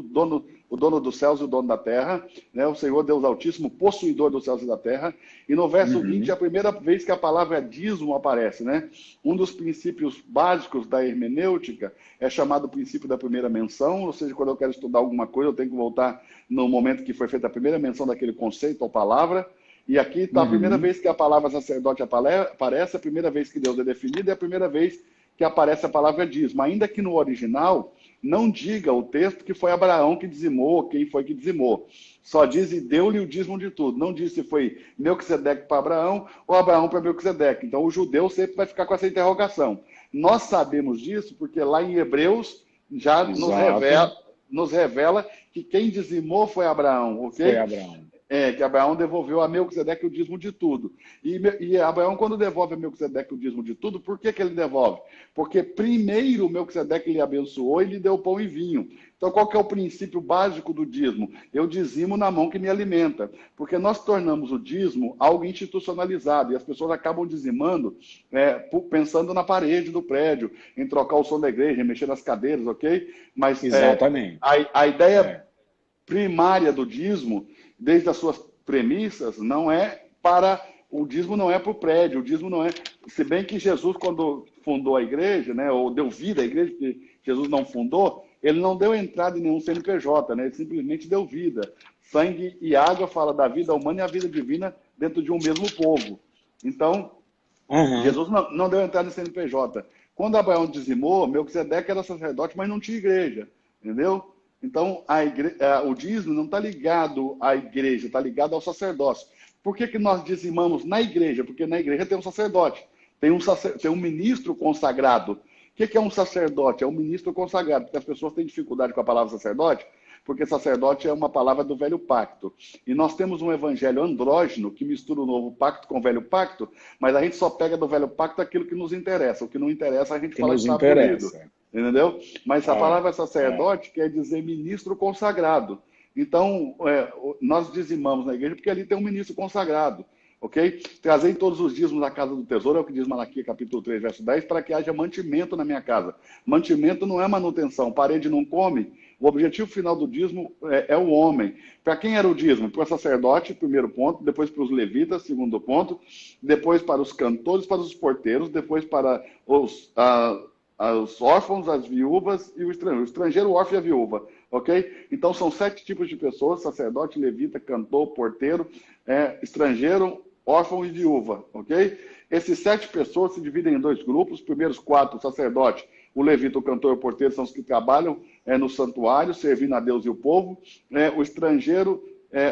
o dono dos céus e o dono da terra, né? O Senhor Deus Altíssimo, possuidor dos céus e da terra. E no verso 20 é a primeira vez que a palavra dízimo aparece, né? Um dos princípios básicos da hermenêutica é chamado princípio da primeira menção, ou seja, quando eu quero estudar alguma coisa, eu tenho que voltar no momento que foi feita a primeira menção daquele conceito ou palavra. E aqui está a primeira vez que a palavra sacerdote aparece, a primeira vez que Deus é definido, e a primeira vez que aparece a palavra dízimo. Ainda que no original não diga o texto que foi Abraão que dizimou, quem foi que dizimou. Só diz e deu-lhe o dízimo de tudo. Não diz se foi Melquisedeque para Abraão ou Abraão para Melquisedeque. Então o judeu sempre vai ficar com essa interrogação. Nós sabemos disso porque lá em Hebreus já nos revela que quem dizimou foi Abraão, ok? Foi Abraão. Que Abraão devolveu a Melquisedeque o dízimo de tudo. E Abraão, quando devolve a Melquisedeque o dízimo de tudo, por que ele devolve? Porque primeiro Melquisedeque lhe abençoou e lhe deu pão e vinho. Então, qual que é o princípio básico do dízimo? Eu dizimo na mão que me alimenta. Porque nós tornamos o dízimo algo institucionalizado. E as pessoas acabam dizimando pensando na parede do prédio, em trocar o som da igreja, em mexer nas cadeiras, ok? Mas exatamente. A ideia primária do dízimo, desde as suas premissas, não é para... O dízimo não é para o prédio, o dízimo não é... Se bem que Jesus, quando fundou a igreja, né, ou deu vida à igreja, porque Jesus não fundou, ele não deu entrada em nenhum CNPJ, né, ele simplesmente deu vida. Sangue e água fala da vida humana e a vida divina dentro de um mesmo povo. Então, Jesus não deu entrada em CNPJ. Quando Abraão dizimou, Melquisedeque era sacerdote, mas não tinha igreja, entendeu? Então, o dízimo não está ligado à igreja, está ligado ao sacerdócio. Por que nós dizimamos na igreja? Porque na igreja tem um sacerdote, tem um ministro consagrado. O que é um sacerdote? É um ministro consagrado. Porque as pessoas têm dificuldade com a palavra sacerdote, porque sacerdote é uma palavra do velho pacto. E nós temos um evangelho andrógeno que mistura o novo pacto com o velho pacto, mas a gente só pega do velho pacto aquilo que nos interessa. O que não interessa, a gente Que fala que nos está abolido. interessa. Entendeu? Mas a palavra sacerdote É. quer dizer ministro consagrado. Então, nós dizimamos na igreja porque ali tem um ministro consagrado. Ok? Trazei todos os dízimos da casa do tesouro, é o que diz Malaquias capítulo 3, verso 10, para que haja mantimento na minha casa. Mantimento não é manutenção, parede não come. O objetivo final do dízimo é o homem. Para quem era o dízimo? Para o sacerdote, primeiro ponto, depois para os levitas, segundo ponto, depois para os cantores, para os porteiros, depois para os órfãos, as viúvas e o estrangeiro, o órfão e a viúva. Ok? Então são 7 tipos de pessoas: sacerdote, levita, cantor, porteiro, estrangeiro, órfão e viúva, ok? Esses 7 pessoas se dividem em 2 grupos. Os primeiros 4, o sacerdote, o levita, o cantor e o porteiro, são os que trabalham no santuário, servindo a Deus e o povo. O estrangeiro,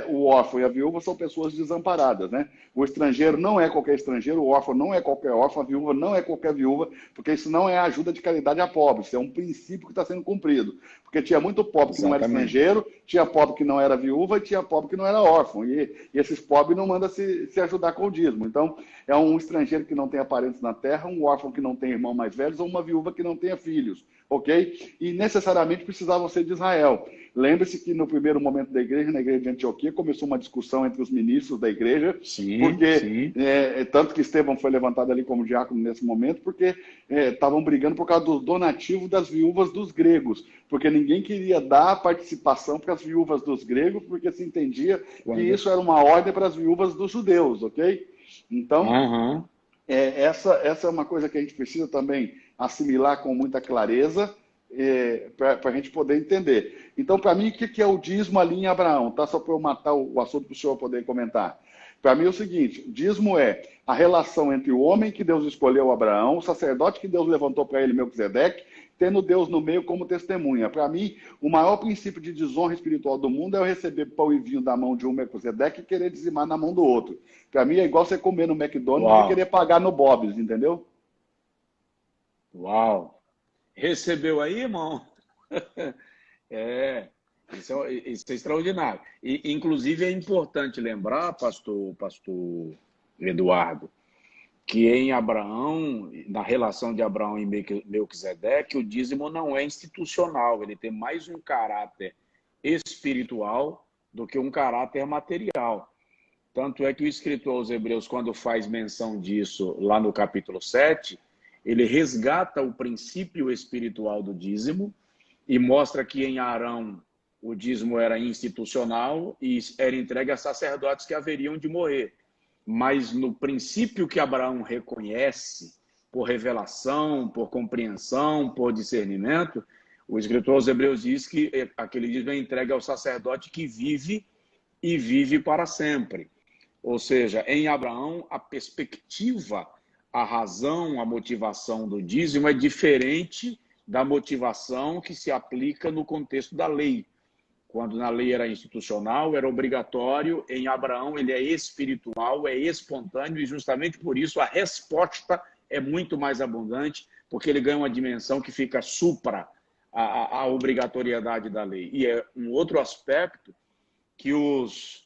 o órfão e a viúva são pessoas desamparadas, né? O estrangeiro não é qualquer estrangeiro, o órfão não é qualquer órfão, a viúva não é qualquer viúva, porque isso não é ajuda de caridade a pobre, isso é um princípio que está sendo cumprido. Porque tinha muito pobre que não era estrangeiro, tinha pobre que não era viúva e tinha pobre que não era órfão. E esses pobres não mandam se ajudar com o dízimo. Então, é um estrangeiro que não tenha parentes na terra, um órfão que não tenha irmãos mais velhos ou uma viúva que não tenha filhos, ok? E necessariamente precisavam ser de Israel. Lembre-se que no primeiro momento da igreja, na igreja de Antioquia, começou uma discussão entre os ministros da igreja, porque tanto que Estevão foi levantado ali como diácono nesse momento, porque estavam brigando por causa do donativo das viúvas dos gregos, porque ninguém queria dar participação para as viúvas dos gregos, porque se entendia que isso era uma ordem para as viúvas dos judeus, ok? Então, essa é uma coisa que a gente precisa também assimilar com muita clareza, para a gente poder entender. Então, para mim, o que é o dízimo ali em Abraão? Tá? Só para eu matar o assunto para o senhor poder comentar. Para mim é o seguinte: dízimo é a relação entre o homem que Deus escolheu, Abraão, o sacerdote que Deus levantou para ele, Melquisedeque, tendo Deus no meio como testemunha. Para mim, o maior princípio de desonra espiritual do mundo é eu receber pão e vinho da mão de um Melquisedeque e querer dizimar na mão do outro. Para mim é igual você comer no McDonald's e querer pagar no Bob's, entendeu? Uau! Recebeu aí, irmão? Isso é extraordinário. E, inclusive, é importante lembrar, pastor Eduardo, que em Abraão, na relação de Abraão e Melquisedeque, o dízimo não é institucional, ele tem mais um caráter espiritual do que um caráter material. Tanto é que o escritor aos Hebreus, quando faz menção disso lá no capítulo 7, ele resgata o princípio espiritual do dízimo e mostra que em Arão o dízimo era institucional e era entregue a sacerdotes que haveriam de morrer. Mas no princípio que Abraão reconhece, por revelação, por compreensão, por discernimento, o escritor aos Hebreus diz que aquele dízimo é entregue ao sacerdote que vive e vive para sempre. Ou seja, em Abraão, a perspectiva, a razão, a motivação do dízimo é diferente da motivação que se aplica no contexto da lei. Quando na lei era institucional, era obrigatório, em Abraão ele é espiritual, é espontâneo, e justamente por isso a resposta é muito mais abundante, porque ele ganha uma dimensão que fica supra a obrigatoriedade da lei. E é um outro aspecto que os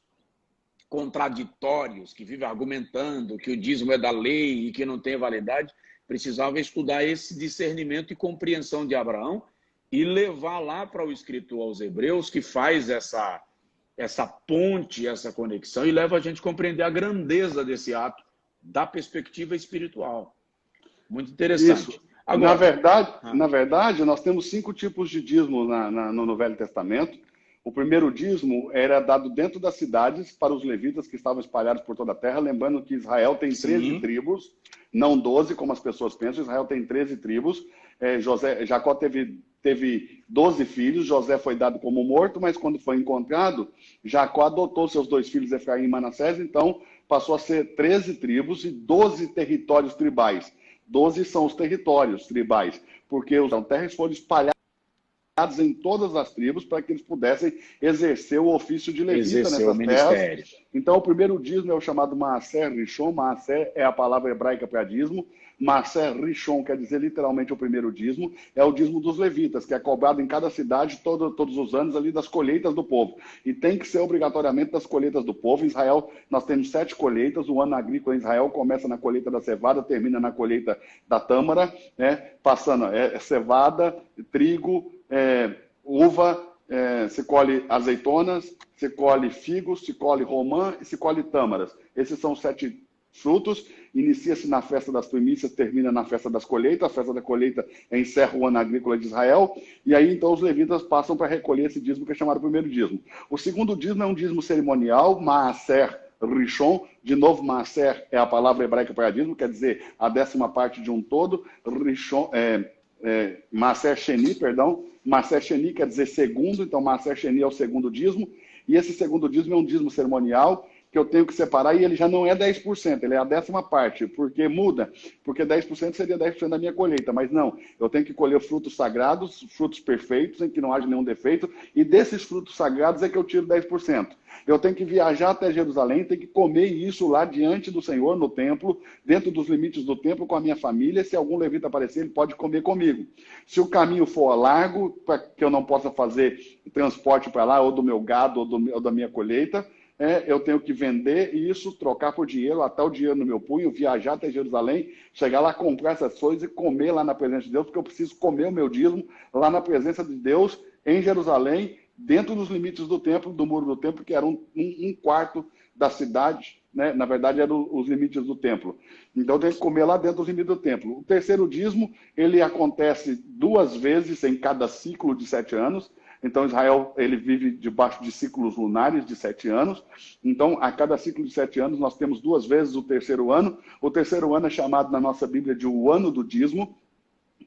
contraditórios, que vivem argumentando que o dízimo é da lei e que não tem validade, precisavam estudar esse discernimento e compreensão de Abraão e levar lá para o escritor aos Hebreus, que faz essa ponte, essa conexão, e leva a gente a compreender a grandeza desse ato da perspectiva espiritual. Muito interessante. Isso. Agora, na verdade, nós temos 5 tipos de dízimo no Velho Testamento. O primeiro dízimo era dado dentro das cidades para os levitas que estavam espalhados por toda a terra, lembrando que Israel tem 13 tribos, não 12, como as pessoas pensam. Israel tem 13 tribos. Jacó teve 12 filhos, José foi dado como morto, mas quando foi encontrado, Jacó adotou seus 2 filhos, Efraim e Manassés, então passou a ser 13 tribos e 12 territórios tribais. 12 são os territórios tribais, porque os terras foram espalhados em todas as tribos para que eles pudessem exercer o ofício de levita nessas terras. Então, o primeiro dízimo é o chamado Maaser Rishon. Maaser é a palavra hebraica para dízimo. Maaser Rishon quer dizer literalmente o primeiro dízimo, é o dízimo dos levitas, que é cobrado em cada cidade todos os anos ali das colheitas do povo. E tem que ser obrigatoriamente das colheitas do povo. Em Israel, nós temos 7 colheitas. O ano agrícola em Israel começa na colheita da cevada, termina na colheita da tâmara, né? Passando cevada, trigo, uva, se colhe azeitonas, se colhe figos, se colhe romã e se colhe tâmaras. Esses são os 7 frutos. Inicia-se na festa das primícias, termina na festa das colheitas. A festa da colheita encerra o ano agrícola de Israel. E aí, então, os levitas passam para recolher esse dízimo que é chamado primeiro dízimo. O segundo dízimo é um dízimo cerimonial, Maaser Rishon. De novo, Maaser é a palavra hebraica para dízimo, quer dizer, a 10ª parte de um todo. Rishon, Maaser Sheni, perdão. Maaser Sheni quer dizer segundo, então Maaser Sheni é o segundo dízimo. E esse segundo dízimo é um dízimo cerimonial, que eu tenho que separar, e ele já não é 10%, ele é a 10ª parte, porque muda, porque 10% seria 10% da minha colheita, mas não, eu tenho que colher frutos sagrados, frutos perfeitos, em que não haja nenhum defeito, e desses frutos sagrados é que eu tiro 10%. Eu tenho que viajar até Jerusalém, tenho que comer isso lá diante do Senhor, no templo, dentro dos limites do templo, com a minha família. Se algum levita aparecer, ele pode comer comigo. Se o caminho for largo, para que eu não possa fazer transporte para lá, ou do meu gado, ou da minha colheita, eu tenho que vender isso, trocar por dinheiro, atar o dinheiro no meu punho, viajar até Jerusalém, chegar lá, comprar essas coisas e comer lá na presença de Deus, porque eu preciso comer o meu dízimo lá na presença de Deus, em Jerusalém, dentro dos limites do templo, do muro do templo, que era um quarto da cidade, né? Na verdade, eram os limites do templo. Então, eu tenho que comer lá dentro dos limites do templo. O terceiro dízimo, ele acontece 2 vezes em cada ciclo de 7 anos. Então, Israel, ele vive debaixo de ciclos lunares de 7 anos. Então, a cada ciclo de 7 anos, nós temos 2 vezes o terceiro ano. O terceiro ano é chamado na nossa Bíblia de o ano do dízimo,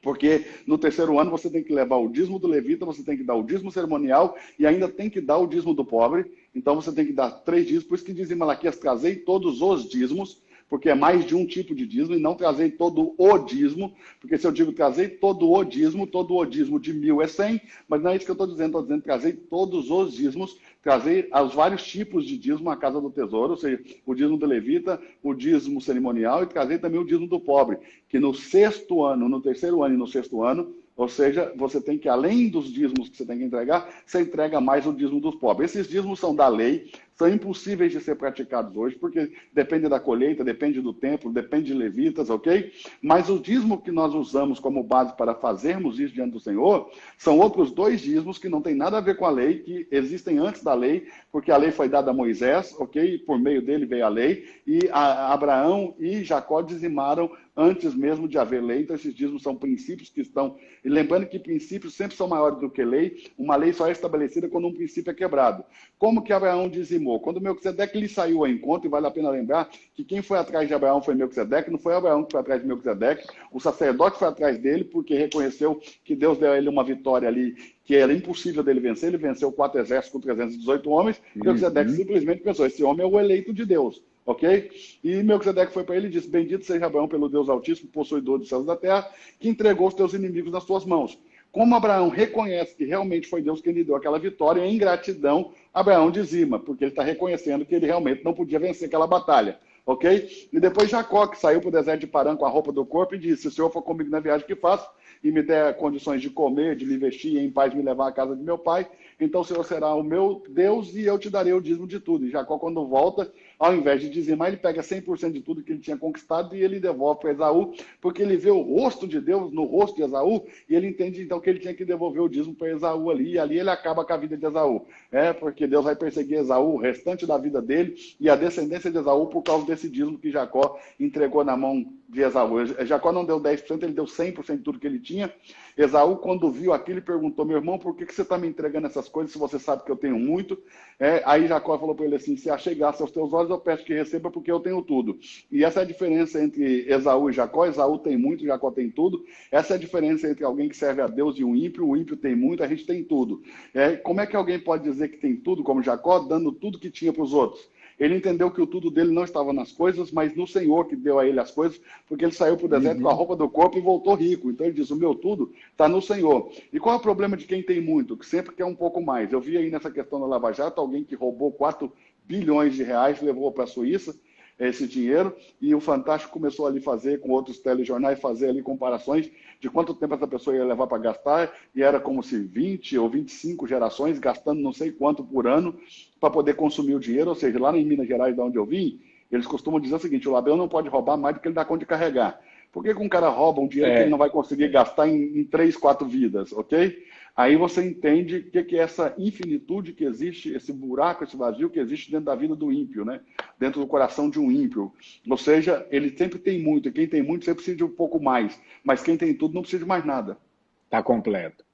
porque no terceiro ano você tem que levar o dízimo do levita, você tem que dar o dízimo cerimonial e ainda tem que dar o dízimo do pobre. Então, você tem que dar 3 dízimos. Por isso que diz em Malaquias, trazei todos os dízimos, porque é mais de um tipo de dízimo, e não trazei todo o dízimo, porque se eu digo trazei todo o dízimo de 1.000 é 100, mas não é isso que eu estou dizendo trazei todos os dízimos, trazei os vários tipos de dízimo à casa do tesouro, ou seja, o dízimo do levita, o dízimo cerimonial, e trazei também o dízimo do pobre, que no 6º ano, no terceiro ano e no 6º ano, ou seja, você tem que, além dos dízimos que você tem que entregar, você entrega mais o dízimo dos pobres. Esses dízimos são da lei, são impossíveis de ser praticados hoje, porque depende da colheita, depende do templo, depende de levitas, ok? Mas o dízimo que nós usamos como base para fazermos isso diante do Senhor, são outros 2 dízimos que não tem nada a ver com a lei, que existem antes da lei, porque a lei foi dada a Moisés, ok? Por meio dele veio a lei, e Abraão e Jacó dizimaram antes mesmo de haver lei. Então, esses dízimos são princípios que estão... E lembrando que princípios sempre são maiores do que lei. Uma lei só é estabelecida quando um princípio é quebrado. Como que Abraão dizimou? Quando Melquisedeque lhe saiu ao encontro, e vale a pena lembrar que quem foi atrás de Abraão foi Melquisedeque, não foi Abraão que foi atrás de Melquisedeque, o sacerdote foi atrás dele porque reconheceu que Deus deu a ele uma vitória ali que era impossível dele vencer. Ele venceu 4 exércitos com 318 homens. Melquisedeque simplesmente pensou, esse homem é o eleito de Deus. Ok? E Melquisedeque foi para ele e disse, bendito seja Abraão pelo Deus Altíssimo, possuidor dos céus e da terra, que entregou os teus inimigos nas tuas mãos. Como Abraão reconhece que realmente foi Deus quem lhe deu aquela vitória, em gratidão, Abraão dizima, porque ele está reconhecendo que ele realmente não podia vencer aquela batalha. Ok? E depois Jacó, que saiu para o deserto de Parã com a roupa do corpo e disse, se o Senhor for comigo na viagem que faço, e me der condições de comer, de me vestir e em paz me levar à casa de meu pai, então o Senhor será o meu Deus e eu te darei o dízimo de tudo. E Jacó, quando volta, ao invés de dizimar, ele pega 100% de tudo que ele tinha conquistado e ele devolve para Esaú, porque ele vê o rosto de Deus no rosto de Esaú, e ele entende então que ele tinha que devolver o dízimo para Esaú ali, e ali ele acaba com a vida de Esaú. Porque Deus vai perseguir Esaú o restante da vida dele e a descendência de Esaú por causa desse dízimo que Jacó entregou na mão de Esaú. Jacó não deu 10%, ele deu 100% de tudo que ele tinha. Esaú, quando viu aquilo, perguntou, meu irmão, por que você está me entregando essas coisas se você sabe que eu tenho muito? Aí Jacó falou para ele assim, se achei graça aos teus olhos, eu peço que receba porque eu tenho tudo. E essa é a diferença entre Esaú e Jacó. Esaú tem muito, Jacó tem tudo. Essa é a diferença entre alguém que serve a Deus e um ímpio. O ímpio tem muito, a gente tem tudo. Como é que alguém pode dizer que tem tudo, como Jacó, dando tudo que tinha para os outros? Ele entendeu que o tudo dele não estava nas coisas, mas no Senhor que deu a ele as coisas, porque ele saiu para o deserto com a roupa do corpo e voltou rico. Então ele diz, o meu tudo está no Senhor. E qual é o problema de quem tem muito? Que sempre quer um pouco mais. Eu vi aí nessa questão da Lava Jato, alguém que roubou 4 bilhões de reais, levou para a Suíça. esse dinheiro, e o Fantástico começou ali fazer, com outros telejornais, fazer ali comparações de quanto tempo essa pessoa ia levar para gastar, e era como se 20 ou 25 gerações, gastando não sei quanto por ano, para poder consumir o dinheiro. Ou seja, lá em Minas Gerais, de onde eu vim, eles costumam dizer o seguinte: o Labeu não pode roubar mais do que ele dá conta de carregar. Por que um cara rouba um dinheiro que ele não vai conseguir gastar em 3, 4 vidas, ok? Aí você entende o que é essa infinitude que existe, esse buraco, esse vazio que existe dentro da vida do ímpio, né? Dentro do coração de um ímpio. Ou seja, ele sempre tem muito, e quem tem muito sempre precisa de um pouco mais. Mas quem tem tudo não precisa de mais nada. Está completo.